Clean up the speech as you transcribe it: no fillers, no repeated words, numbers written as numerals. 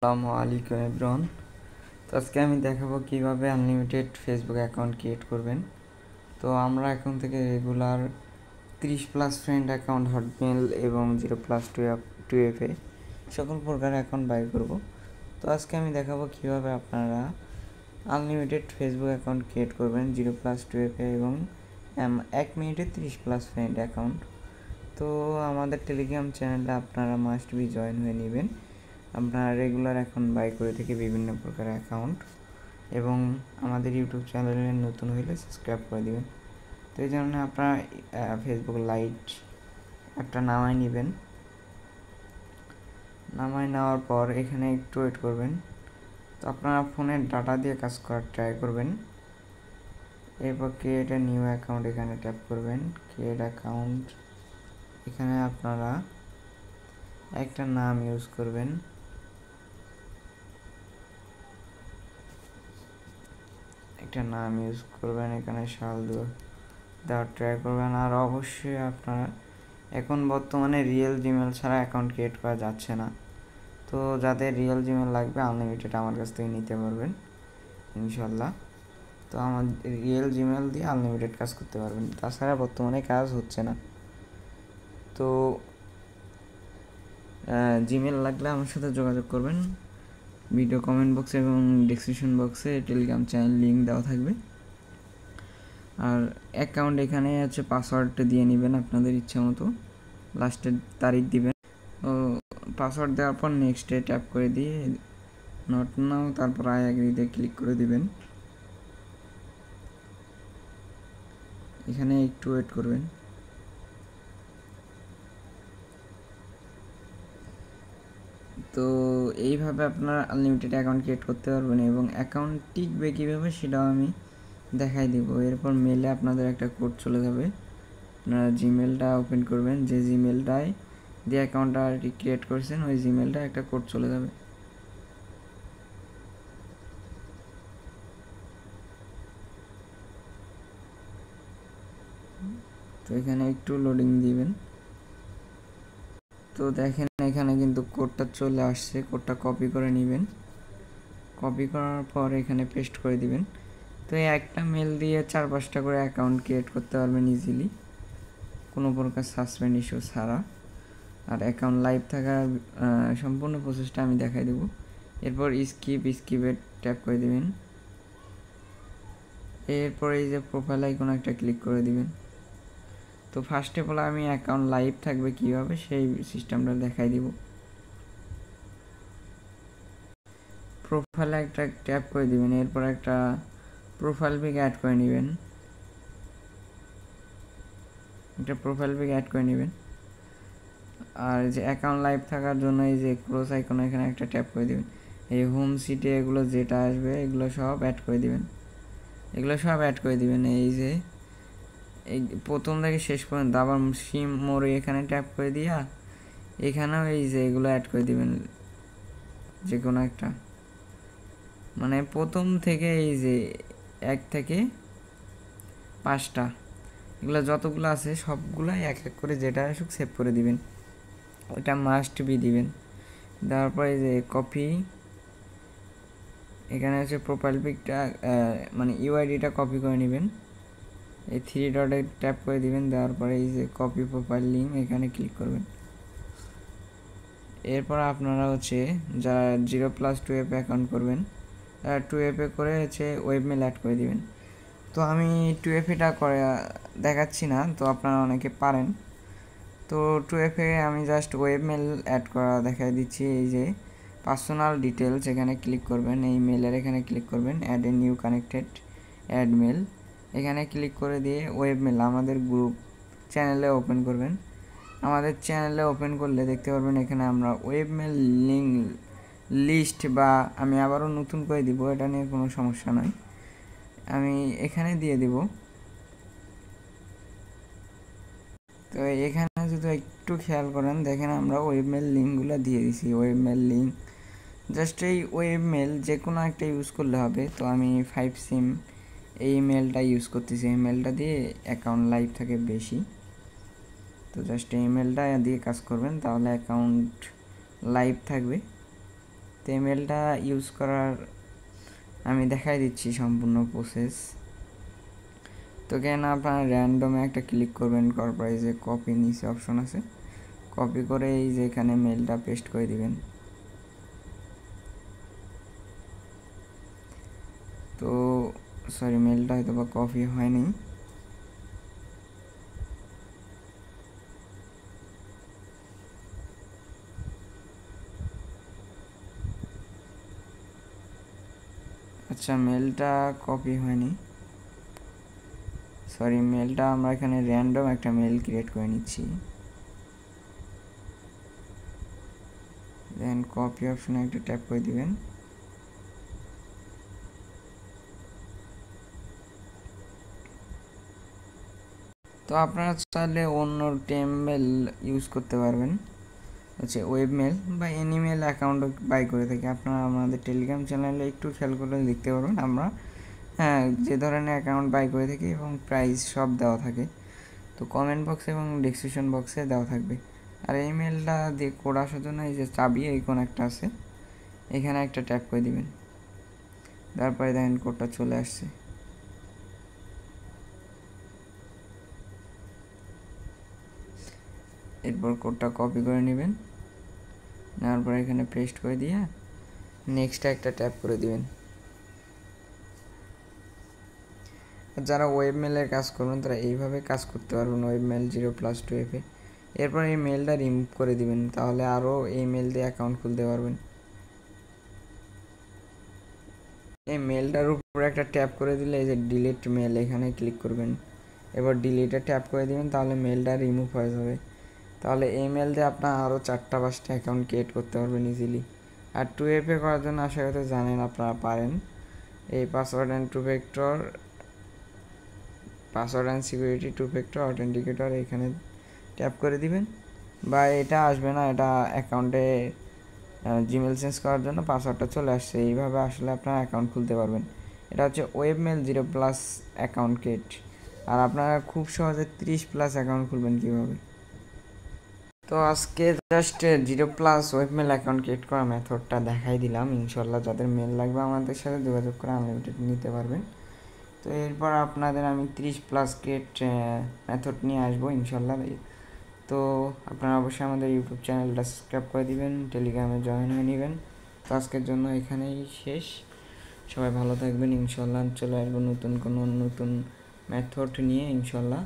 আসসালামু আলাইকুম এভরিওয়ান। তো আজকে আমি দেখাবো কিভাবে আনলিমিটেড ফেসবুক অ্যাকাউন্ট ক্রিয়েট করবেন। তো আমরা এখন থেকে রেগুলার 30+ ফ্রেন্ড অ্যাকাউন্ট, হটমেল এবং 0+2FA সকল প্রকার অ্যাকাউন্ট বাই করব। তো আজকে আমি দেখাবো কিভাবে আপনারা আনলিমিটেড ফেসবুক অ্যাকাউন্ট ক্রিয়েট করবেন 0+2FA এবং 1 মিনিটে 30+ ফ্রেন্ড অ্যাকাউন্ট। তো আমাদের টেলিগ্রাম চ্যানেলে আপনারা মাস্ট বি জয়েন হয়ে নেবেন। আপনারা রেগুলার অ্যাকাউন্ট বাই করে থেকে বিভিন্ন প্রকার অ্যাকাউন্ট, এবং আমাদের ইউটিউব চ্যানেলে নতুন হইলে সাবস্ক্রাইব করে দেবেন। তো এই জন্য আপনারা ফেসবুক লাইট একটা নামাই নেবেন। নামাই নেওয়ার পর এখানে একটু ওয়েট করবেন। তো আপনারা ফোনের ডাটা দিয়ে কাজ করার ট্রাই করবেন। এরপর ক্রিয়েট এ নিউ অ্যাকাউন্ট এখানে ট্যাপ করবেন। ক্রিয়েট অ্যাকাউন্ট, এখানে আপনারা একটা নাম ইউজ করবেন। এখানে সাল দেওয়ার ট্রাই করবেন। আর অবশ্যই আপনারা এখন বর্তমানে রিয়েল জিমেল ছাড়া অ্যাকাউন্ট ক্রিয়েট করা যাচ্ছে না। তো যাদের রিয়েল জিমেল লাগবে আনলিমিটেড আমার কাছ থেকে নিতে পারবেন ইনশাল্লাহ। তো আমার রিয়েল জিমেল দিয়ে আনলিমিটেড কাজ করতে পারবেন, তাছাড়া বর্তমানে কাজ হচ্ছে না। তো জিমেল লাগলে আমার সাথে যোগাযোগ করবেন। ভিডিও কমেন্ট বক্সে এবং ডেসক্রিপশন বক্সে টেলিগ্রাম চ্যানেল লিঙ্ক দেওয়া থাকবে। আর অ্যাকাউন্ট এখানে হচ্ছে পাসওয়ার্ডটা দিয়ে নেবেন আপনাদের ইচ্ছা মতো, লাস্টের তারিখ দিবেন। ও পাসওয়ার্ড দেওয়ার পর নেক্সটে ট্যাপ করে দিয়ে নট নাও, তারপর আই অ্যাগ্রিতে ক্লিক করে দিবেন। এখানে একটু ওয়েট করবেন। তো এইভাবে আপনারা আনলিমিটেড অ্যাকাউন্ট ক্রিয়েট করতে পারবেন, এবং অ্যাকাউন্ট টিকবে কীভাবে সেটাও আমি দেখাই দিব। এরপর মেলে আপনাদের একটা কোড চলে যাবে। আপনারা জিমেলটা ওপেন করবেন, যে জিমেলটায় দিয়ে অ্যাকাউন্টটা আর কি ক্রিয়েট করছেন ওই জিমেলটা একটা কোড চলে যাবে। তো এখানে একটু লোডিং দিবেন। তো দেখেন এখানে কিন্তু কোডটা চলে আসছে, কোডটা কপি করে নেবেন। কপি করার পর এখানে পেস্ট করে দিবেন। তো এই একটা মেল দিয়ে 4-5টা করে অ্যাকাউন্ট ক্রিয়েট করতে পারবেন ইজিলি, কোনো প্রকার সাসপেন্ড ইস্যু ছাড়া। আর অ্যাকাউন্ট লাইভ থাকার সম্পূর্ণ প্রসেসটা আমি দেখাই দেবো। এরপর স্কিপে ট্যাপ করে দিবেন। এরপর এই যে প্রোফাইল আইকনে একটা ক্লিক করে দিবেন। তো ফার্স্ট অফ অল আমি অ্যাকাউন্ট লাইভ থাকবে কীভাবে সেই সিস্টেমটা দেখাই দিব। প্রোফাইলে একটা ট্যাপ করে দিবেন। এরপর একটা প্রোফাইল পিক অ্যাড করে নেবেন। আর যে অ্যাকাউন্ট লাইভ থাকার জন্য এই যে ক্রস আইকন এখানে একটা ট্যাপ করে দিবেন। এই হোম সিটে এগুলো যেটা আসবে এগুলো সব অ্যাড করে দিবেন। এই যে এই প্রথম থেকে শেষ পর্যন্ত আবার সিম মোড়ে এখানে ট্যাপ করে দিয়া এখানেও এই যে এগুলো অ্যাড করে দিবেন, যে কোনো একটা, মানে প্রথম থেকে এই যে 1 থেকে 5টা এগুলো যতগুলো আছে সবগুলাই এক এক করে যেটা আসুক সেভ করে দিবেন। ওইটা মাস্ট বি দিবেন। দেওয়ার পর এই যে কপি, এখানে হচ্ছে প্রোফাইল পিকটা মানে ইউআইডিটা কপি করে নেবেন। এই 3 ডটে ট্যাপ করে দিবেন। দেওয়ার পরে এই যে কপি প্রোফাইল লিঙ্ক এখানে ক্লিক করবেন। এরপর আপনারা হচ্ছে যারা 0+2FA অ্যাকাউন্ট করবেন 2FA করে হচ্ছে ওয়েবমেল অ্যাড করে দিবেন। তো আমি 2FAটা করে দেখাচ্ছি না, তো আপনারা অনেকে পারেন। তো 2FA আমি জাস্ট ওয়েবমেল অ্যাড করা দেখাই দিচ্ছি। এই যে পার্সোনাল ডিটেলস এখানে ক্লিক করবেন, এই মেলের এখানে ক্লিক করবেন, add a new connected add mail এখানে ক্লিক করে দিয়ে ওয়েবমেল আমাদের গ্রুপ চ্যানেলে ওপেন করবেন। আমাদের চ্যানেলে ওপেন করলে দেখতে পারবেন এখানে আমরা ওয়েবমেল লিঙ্ক লিস্ট, বা আমি আবারও নতুন করে দিব, এটা নিয়ে কোনো সমস্যা নয়, আমি এখানে দিয়ে দিব। তো এখানে যদি একটু খেয়াল করেন দেখেন আমরা ওয়েবমেল লিঙ্কগুলো দিয়ে দিছি। ওয়েবমেল লিঙ্ক জাস্ট এই ওয়েবমেল যে কোনো একটা ইউজ করলে হবে। তো আমি 5 সিম এই মেলটা ইউজ করতেছি, এই মেলটা দিয়ে অ্যাকাউন্ট লাইভ থাকে বেশি। তো জাস্ট এই মেলটা দিয়ে কাজ করবেন, তাহলে অ্যাকাউন্ট লাইভ থাকবে। তো ইমেলটা ইউজ করার আমি দেখাই দিচ্ছি সম্পূর্ণ প্রসেস। তো কেন আপনারা র্যান্ডমে একটা ক্লিক করবেন, করার পরে যে কপি নিচে অপশন আছে, কপি করে এই যে এখানে মেলটা পেস্ট করে দিবেন। তো সরি, মেলটা হয়তো বা কপি হয়নি। আচ্ছা, মেলটা কপি হয়নি, সরি। মেলটা আমরা এখানে র্যান্ডম একটা মেল ক্রিয়েট করে নিচ্ছি। দেন কপি অপশনে একটা ট্যাপ করে দিবেন। তো আপনারা চাইলে অন্য টেমমেল ইউজ করতে পারবেন, হচ্ছে ওয়েব মেল বা এনি মেল অ্যাকাউন্ট বাই করে থাকি। আপনারা আমাদের টেলিগ্রাম চ্যানেলে একটু খেয়াল করলে দেখতে পারবেন আমরা যে ধরনের অ্যাকাউন্ট বাই করে থাকি এবং প্রাইস সব দেওয়া থাকে। তো কমেন্ট বক্সে এবং ডিসক্রিপশন বক্সে দেওয়া থাকবে। আর এই মেলটা দিয়ে কোড আসার জন্য এই যে চাবি আইকন একটা আছে, এখানে একটা ট্যাপ করে দিবেন। তারপরে দেখেন কোডটা চলে আসছে। এরপর কোডটা কপি করে নেবেন, নেওয়ার পর এখানে পেস্ট করে দিয়ে নেক্সট একটা ট্যাপ করে দিবেন। যারা ওয়েব মেলের কাজ করবেন তারা এইভাবে কাজ করতে পারবেন, ওয়েব মেল 0+2 এরপর এই মেলটা রিমুভ করে দিবেন, তাহলে আরও এই মেল দিয়ে অ্যাকাউন্ট খুলতে পারবেন। এই মেলটার উপরে একটা ট্যাপ করে দিলে এই যে ডিলিট মেল, এখানে ক্লিক করবেন। এবার ডিলিটে ট্যাপ করে দিবেন, তাহলে মেলটা রিমুভ হয়ে যাবে। তাহলে এই মেল দিয়ে আপনার আরও 4টা-5টা অ্যাকাউন্ট ক্রিয়েট করতে পারবেন ইজিলি। আর 2FA করার জন্য আশা করি জানেন আপনারা পারেন। এই password and security 2 factor authenticator এখানে ট্যাপ করে দিবেন। বা এটা আসবে না, এটা অ্যাকাউন্টে জিমেল চেঞ্জ করার জন্য পাসওয়ার্ডটা চলে আসছে। এইভাবে আসলে আপনারা অ্যাকাউন্ট খুলতে পারবেন। এটা হচ্ছে ওয়েবমেল 0+ অ্যাকাউন্ট কিট। আর আপনারা খুব সহজে 30+ অ্যাকাউন্ট খুলবেন কীভাবে। তো আজকে জাস্ট 0+ ওয়েবমেল অ্যাকাউন্ট ক্রিয়েট করা মেথডটা দেখাই দিলাম। ইনশাল্লাহ যাদের মেল লাগবে আমাদের সাথে যোগাযোগ করে আনলিমিটেড নিতে পারবেন। তো এরপর আপনাদের আমি 30+ ক্রিয়েট মেথড নিয়ে আসবো ইনশাল্লাহ। তো আপনারা অবশ্যই আমাদের ইউটিউব চ্যানেলটা সাবস্ক্রাইব করে দিবেন, টেলিগ্রামে জয়েন হয়ে নেবেন। তো আজকের জন্য এখানেই শেষ। সবাই ভালো থাকবেন। ইনশাল্লাহ চলে আসবো নতুন কোনো নতুন মেথড নিয়ে ইনশাল্লাহ।